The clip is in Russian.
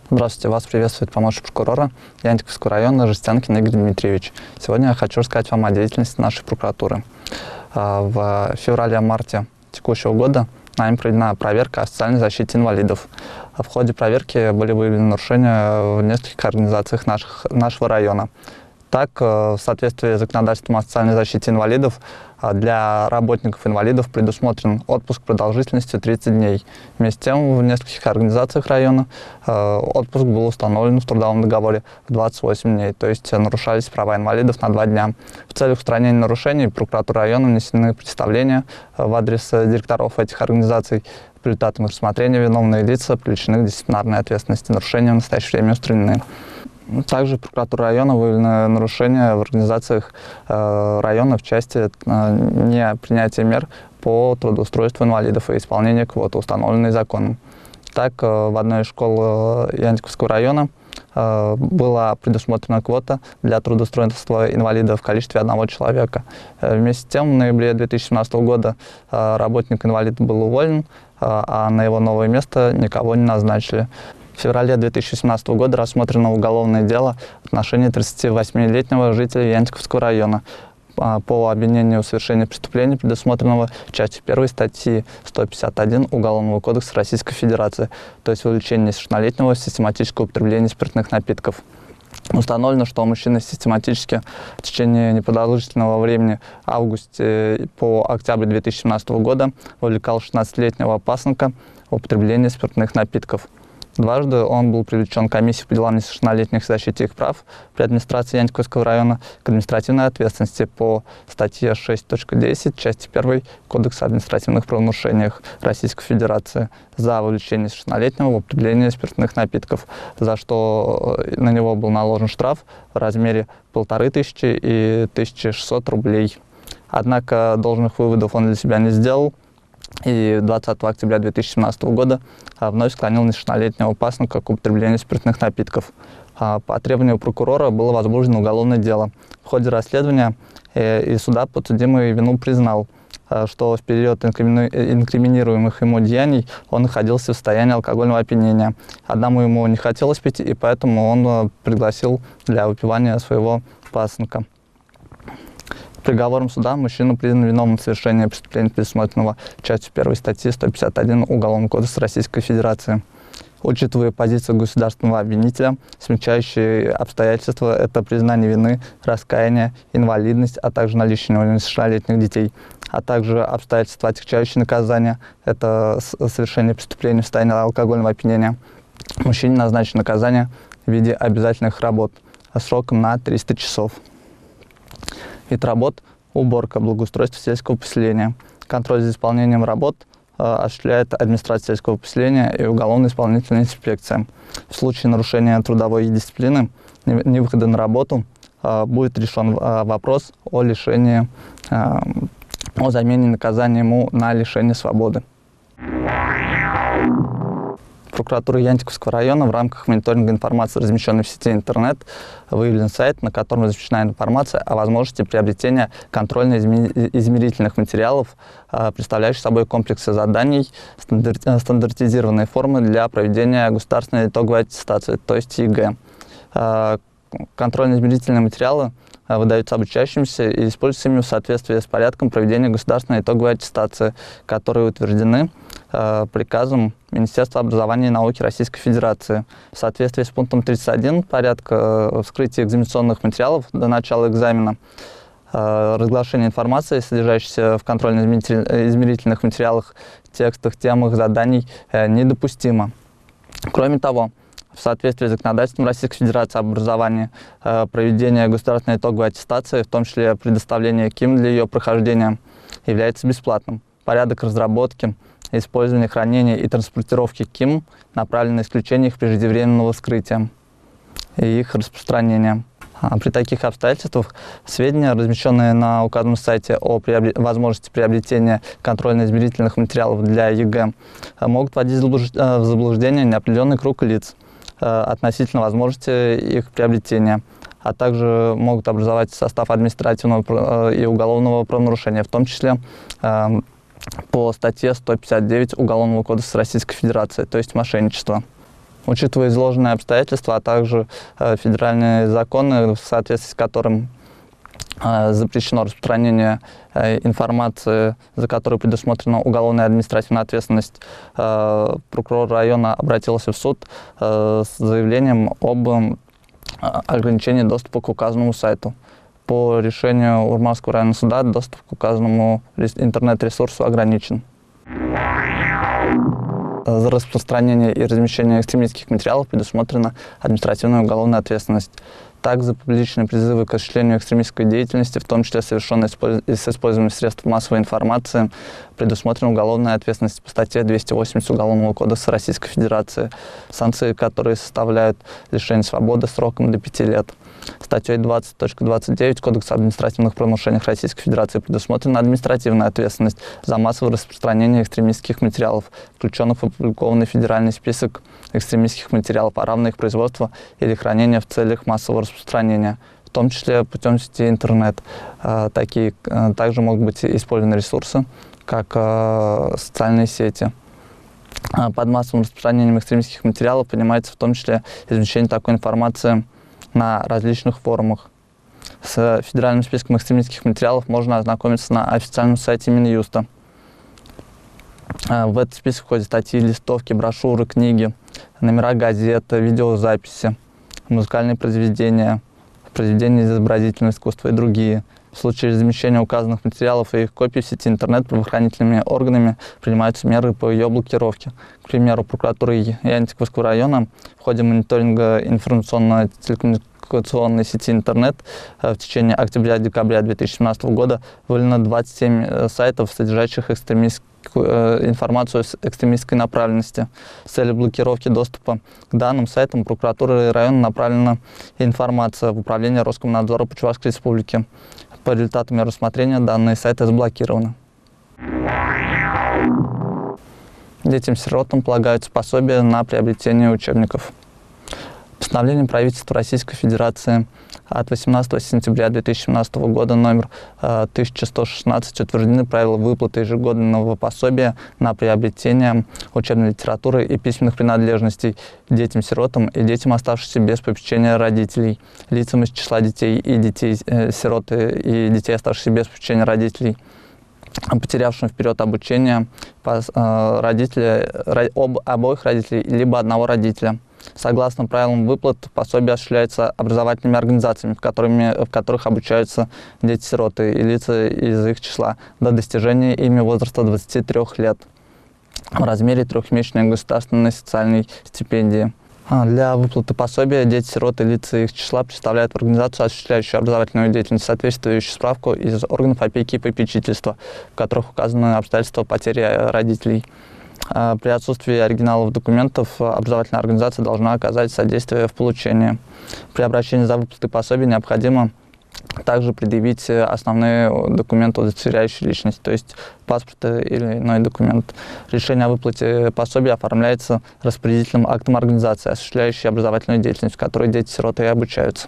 Здравствуйте, вас приветствует помощник прокурора Янтиковского района Жестянкин Игорь Дмитриевич. Сегодня я хочу рассказать вам о деятельности нашей прокуратуры. В феврале-марте текущего года нами проведена проверка о социальной защите инвалидов. В ходе проверки были выявлены нарушения в нескольких организациях нашего района. Так, в соответствии с законодательством о социальной защите инвалидов, для работников инвалидов предусмотрен отпуск продолжительностью 30 дней. Вместе с тем, в нескольких организациях района отпуск был установлен в трудовом договоре в 28 дней, то есть нарушались права инвалидов на 2 дня. В целях устранения нарушений прокуратура района внесены представления в адрес директоров этих организаций. По результатам рассмотрения виновные лица привлечены к дисциплинарной ответственности. Нарушения в настоящее время устранены. Также прокуратура района выявлено нарушения в организациях района в части непринятия мер по трудоустройству инвалидов и исполнения квоты, установленной законом. Так, в одной из школ Янтиковского района была предусмотрена квота для трудоустройства инвалидов в количестве 1 человека. Вместе с тем, в ноябре 2017 года работник-инвалид был уволен, а на его новое место никого не назначили. В феврале 2017 года рассмотрено уголовное дело в отношении 38-летнего жителя Янтиковского района по обвинению в совершении преступления, предусмотренного частью 1 статьи 151 Уголовного кодекса Российской Федерации, то есть увлечение несовершеннолетнего систематического употребления спиртных напитков. Установлено, что мужчина систематически в течение непродолжительного времени, августе по октябрь 2017 года, вовлекал 16-летнего пасынка в употребление спиртных напитков. Дважды он был привлечен комиссией по делам несовершеннолетних и защите их прав при администрации Янтиковского района к административной ответственности по статье 6.10 части 1 Кодекса о административных правонарушениях Российской Федерации за вовлечение несовершеннолетнего в употребление спиртных напитков, за что на него был наложен штраф в размере 1500 и 1600 рублей. Однако должных выводов он для себя не сделал, и 20 октября 2017 года вновь склонил несовершеннолетнего пасынка к употреблению спиртных напитков. По требованию прокурора было возбуждено уголовное дело. В ходе расследования и суда подсудимый вину признал, что в период инкриминируемых ему деяний он находился в состоянии алкогольного опьянения. Одному ему не хотелось пить, и поэтому он пригласил для выпивания своего пасынка. Приговором суда мужчина признан виновным в совершении преступления, предусмотренного частью 1 статьи 151 Уголовного кодекса Российской Федерации. Учитывая позицию государственного обвинителя, смягчающие обстоятельства – это признание вины, раскаяние, инвалидность, а также наличие несовершеннолетних детей, а также обстоятельства, отягчающие наказание – это совершение преступления в состоянии алкогольного опьянения. Мужчине назначено наказание в виде обязательных работ сроком на 300 часов. Вид работ – уборка, благоустройство сельского поселения. Контроль за исполнением работ осуществляет администрация сельского поселения и уголовно-исполнительная инспекция. В случае нарушения трудовой дисциплины, невыхода на работу, будет решен вопрос о лишении, о замене наказания ему на лишение свободы. Прокуратура Янтиковского района в рамках мониторинга информации, размещенной в сети интернет, выявлен сайт, на котором размещена информация о возможности приобретения контрольно-измерительных материалов, представляющих собой комплексы заданий, стандартизированные формы для проведения государственной итоговой аттестации, то есть ЕГЭ. Контрольно-измерительные материалы выдаются обучающимся и используются ими в соответствии с порядком проведения государственной итоговой аттестации, которые утверждены приказом Министерства образования и науки Российской Федерации. В соответствии с пунктом 31 порядка вскрытия экзаменационных материалов до начала экзамена, разглашение информации, содержащейся в контрольно-измерительных материалах, текстах, темах, заданий, недопустимо. Кроме того, в соответствии с законодательством Российской Федерации об образовании, проведение государственной итоговой аттестации, в том числе предоставление КИМ для ее прохождения, является бесплатным. Порядок разработки, использования, хранения и транспортировки КИМ направлен на исключение их преждевременного вскрытия и их распространения. При таких обстоятельствах сведения, размещенные на указанном сайте о возможности приобретения контрольно-измерительных материалов для ЕГЭ, могут вводить в заблуждение неопределенный круг лиц относительно возможности их приобретения, а также могут образовать состав административного и уголовного правонарушения, в том числе по статье 159 Уголовного кодекса Российской Федерации, то есть мошенничество. Учитывая изложенные обстоятельства, а также федеральные законы, в соответствии с которым запрещено распространение информации, за которую предусмотрена уголовная и административная ответственность, прокурор района обратился в суд с заявлением об ограничении доступа к указанному сайту. По решению Урмарского районного суда доступ к указанному интернет-ресурсу ограничен. За распространение и размещение экстремистских материалов предусмотрена административная и уголовная ответственность. Так, за публичные призывы к осуществлению экстремистской деятельности, в том числе совершенные с использованием средств массовой информации, предусмотрена уголовная ответственность по статье 280 Уголовного кодекса Российской Федерации, санкции которые составляют лишение свободы сроком до 5 лет. Статьей 20.29 Кодекса об административных правонарушениях Российской Федерации предусмотрена административная ответственность за массовое распространение экстремистских материалов, включенных в опубликованный федеральный список экстремистских материалов, а равно их производства или хранения в целях массового распространения, в том числе путем сети интернет. Также могут быть использованы ресурсы, как социальные сети. Под массовым распространением экстремистских материалов понимается в том числе размещение такой информации на различных форумах. С федеральным списком экстремистских материалов можно ознакомиться на официальном сайте Минюста. В этот список входят статьи, листовки, брошюры, книги, номера газет, видеозаписи, музыкальные произведения, произведения изобразительного искусства и другие. В случае размещения указанных материалов и их копий в сети интернет правоохранительными органами принимаются меры по ее блокировке. К примеру, прокуратурой Янтиковского района в ходе мониторинга информационно-телекоммуникационной сети интернет в течение октября-декабря 2017 года выявлено 27 сайтов, содержащих информацию с экстремистской направленности. С целью блокировки доступа к данным сайтам прокуратуры района направлена информация в Управление Роскомнадзора по Чувашской Республике. По результатам рассмотрения данные сайты заблокированы. Детям-сиротам полагаются пособия на приобретение учебников. Постановлением правительства Российской Федерации от 18 сентября 2017 года номер 1116 утверждены правила выплаты ежегодного пособия на приобретение учебной литературы и письменных принадлежностей детям-сиротам и детям, оставшимся без попечения родителей, лицам из числа детей и детей-сирот и детей, оставшихся без попечения родителей, потерявшим вперед обучение обоих родителей либо одного родителя. Согласно правилам выплат, пособие осуществляется образовательными организациями, в которых обучаются дети-сироты и лица из их числа до достижения ими возраста 23 лет в размере трехмесячной государственной социальной стипендии. Для выплаты пособия дети-сироты и лица их числа представляют в организацию, осуществляющую образовательную деятельность, соответствующую справку из органов опеки и попечительства, в которых указаны обстоятельства потери родителей. При отсутствии оригиналов документов образовательная организация должна оказать содействие в получении. При обращении за выплатой пособия необходимо также предъявить основные документы, удостоверяющие личность, то есть паспорт или иной документ. Решение о выплате пособия оформляется распорядительным актом организации, осуществляющей образовательную деятельность, в которой дети-сироты и обучаются.